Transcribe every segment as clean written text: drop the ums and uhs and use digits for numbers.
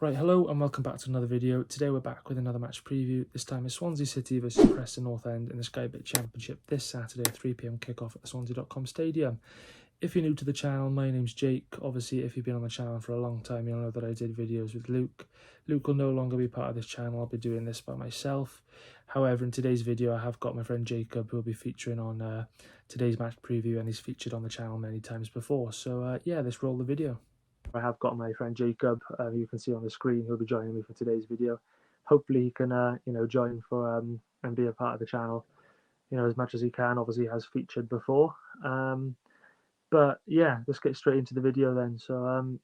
Right, hello and welcome back to another video. Today we're back with another match preview. This time is Swansea City versus Preston North End in the Sky Bet Championship this Saturday, 3 p.m. kickoff at the Swansea.com Stadium. If you're new to the channel, my name's Jake. Obviously, if you've been on the channel for a long time, you'll know that I did videos with Luke. Luke will no longer be part of this channel. I'll be doing this by myself. However, in today's video, I have got my friend Jacob, who will be featuring on today's match preview, and he's featured on the channel many times before. So, yeah, let's roll the video. I have got my friend Jacob, who you can see on the screen. He'll be joining me for today's video. Hopefully he can, join for and be a part of the channel, as much as he can. Obviously, he has featured before. But yeah, let's get straight into the video then. So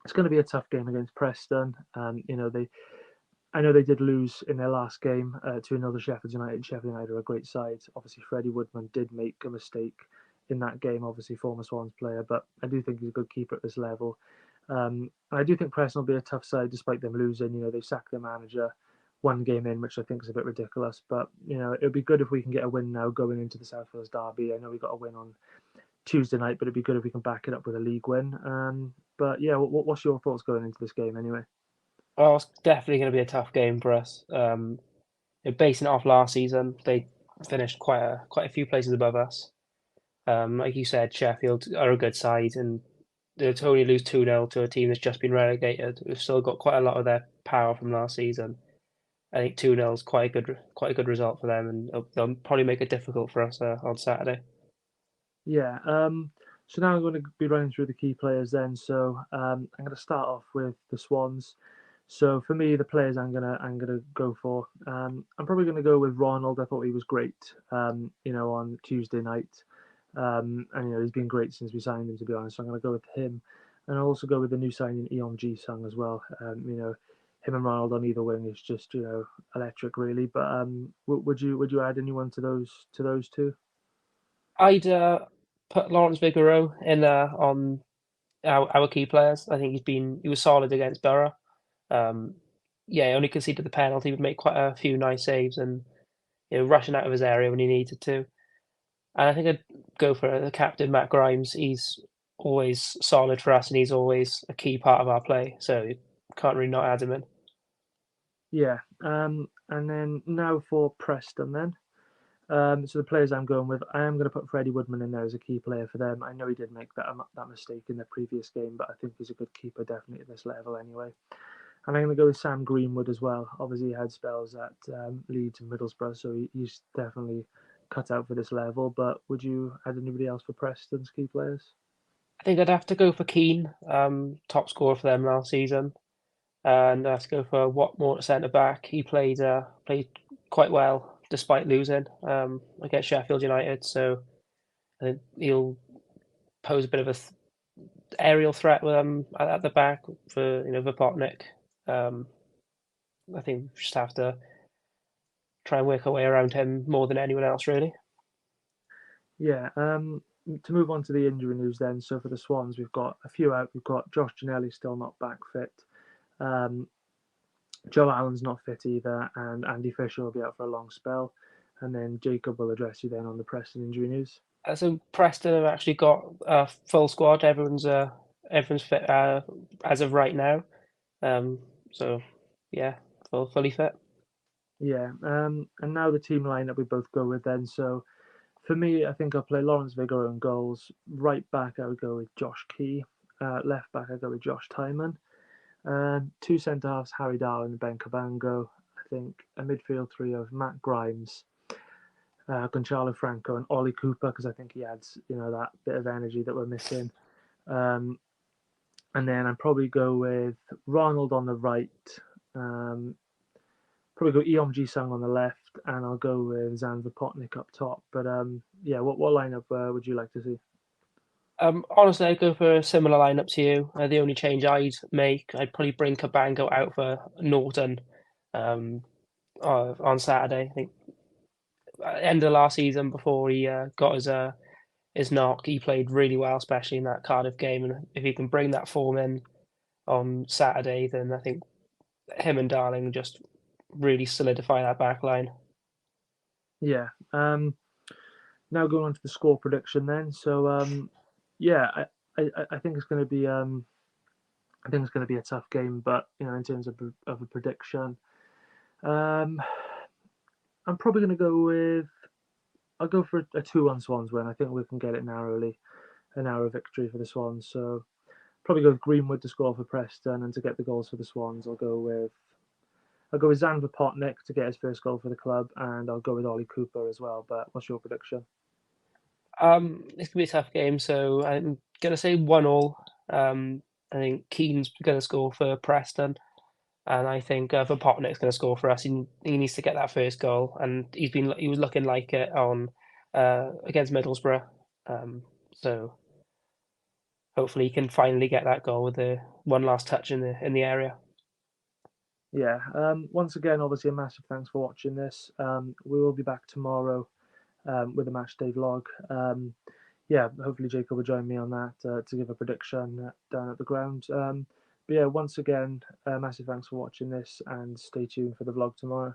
it's going to be a tough game against Preston. I know they did lose in their last game to another Sheffield United. Sheffield United are a great side. Obviously, Freddie Woodman did make a mistake in that game, obviously former Swans player, but I do think he's a good keeper at this level. And I do think Preston will be a tough side despite them losing. They've sacked their manager one game in, which I think is a bit ridiculous. But, it would be good if we can get a win now going into the South Wales derby. I know we got a win on Tuesday night, but it'd be good if we can back it up with a league win. But yeah, what's your thoughts going into this game anyway? Well, it's definitely going to be a tough game for us. Basing it off last season, they finished quite a few places above us. Like you said, Sheffield are a good side, and to only lose 2-0 to a team that's just been relegated, we've still got quite a lot of their power from last season. I think 2-0 is quite a good result for them, and they'll probably make it difficult for us on Saturday. Yeah. So now I'm going to be running through the key players then. So I'm going to start off with the Swans. So for me, the players I'm gonna go for, I'm probably going to go with Ronald. I thought he was great, on Tuesday night, and he's been great since we signed him. To be honest, so I'm going to go with him, and I'll also go with the new signing Sung as well. Him and Ronald on either wing is just electric, really. But would you add anyone to those two? I'd put Lawrence Vigouroux in on our key players. I think he was solid against Borough. Yeah, only conceded the penalty, would make quite a few nice saves and rushing out of his area when he needed to. And I think I'd go for the captain, Matt Grimes. He's always solid for us, and he's always a key part of our play. So you can't really not add him in. Yeah. And then now for Preston then. So the players I'm going with, I am going to put Freddie Woodman in there as a key player for them. I know he did make that mistake in the previous game, but I think he's a good keeper definitely at this level anyway. And I'm going to go with Sam Greenwood as well. Obviously, he had spells at Leeds and Middlesbrough, so he's definitely cut out for this level. But would you add anybody else for Preston's key players? I think I'd have to go for Keane, top scorer for them last season, and I'd have to go for Watmore at centre back. He played quite well despite losing against Sheffield United, so I think he'll pose a bit of a aerial threat with at the back for Vipotnik. I think we just have to try and work our way around him more than anyone else, really. Yeah. To move on to the injury news then. So for the Swans, we've got a few out. We've got Josh Ginnelly still not back fit. Joe Allen's not fit either, and Andy Fisher will be out for a long spell. And then Jacob will address you then on the Preston injury news. So Preston have actually got a full squad. Everyone's fit as of right now. So yeah, fully fit. Yeah. And now the team lineup we both go with then. So for me, I think I'll play Lawrence Vigouroux in goals. Right back, I would go with Josh Key. Left back, I go with Josh Tyman. Two centre halves, Harry Darwin and Ben Cabango. I think a midfield trio of Matt Grimes, Gonzalo Franco, and Ollie Cooper, because I think he adds, that bit of energy that we're missing. And then I'd probably go with Ronald on the right. Probably go Sung on the left, and I'll go with Zan Vipotnik up top. But yeah, what lineup would you like to see? Honestly, I'd go for a similar lineup to you. The only change I'd probably bring Cabango out for Norton on Saturday. I think end of last season before he got his knock, he played really well, especially in that Cardiff game. And if he can bring that form in on Saturday, then I think him and Darling just really solidify that back line. Yeah. Now going on to the score prediction then. So yeah, I think it's going to be I think it's going to be a tough game, but in terms of a prediction, um, I'm probably going to go with. I'll go for a 2-1 Swans win. I think we can get it narrowly, a narrow victory for the Swans. So probably go with Greenwood to score for Preston, and to get the goals for the Swans, I'll go with Zan Potnik to get his first goal for the club, and I'll go with Ollie Cooper as well. But what's your prediction? It's gonna be a tough game, so I'm gonna say 1-1. I think Keane's gonna score for Preston, and I think Vopotnik's gonna score for us. He needs to get that first goal, and he was looking like it on against Middlesbrough. So hopefully he can finally get that goal with the one last touch in the area. Yeah. Once again, obviously, a massive thanks for watching this. We will be back tomorrow with a match day vlog. Yeah, hopefully Jacob will join me on that to give a prediction down at the ground. But yeah, once again, massive thanks for watching this, and stay tuned for the vlog tomorrow.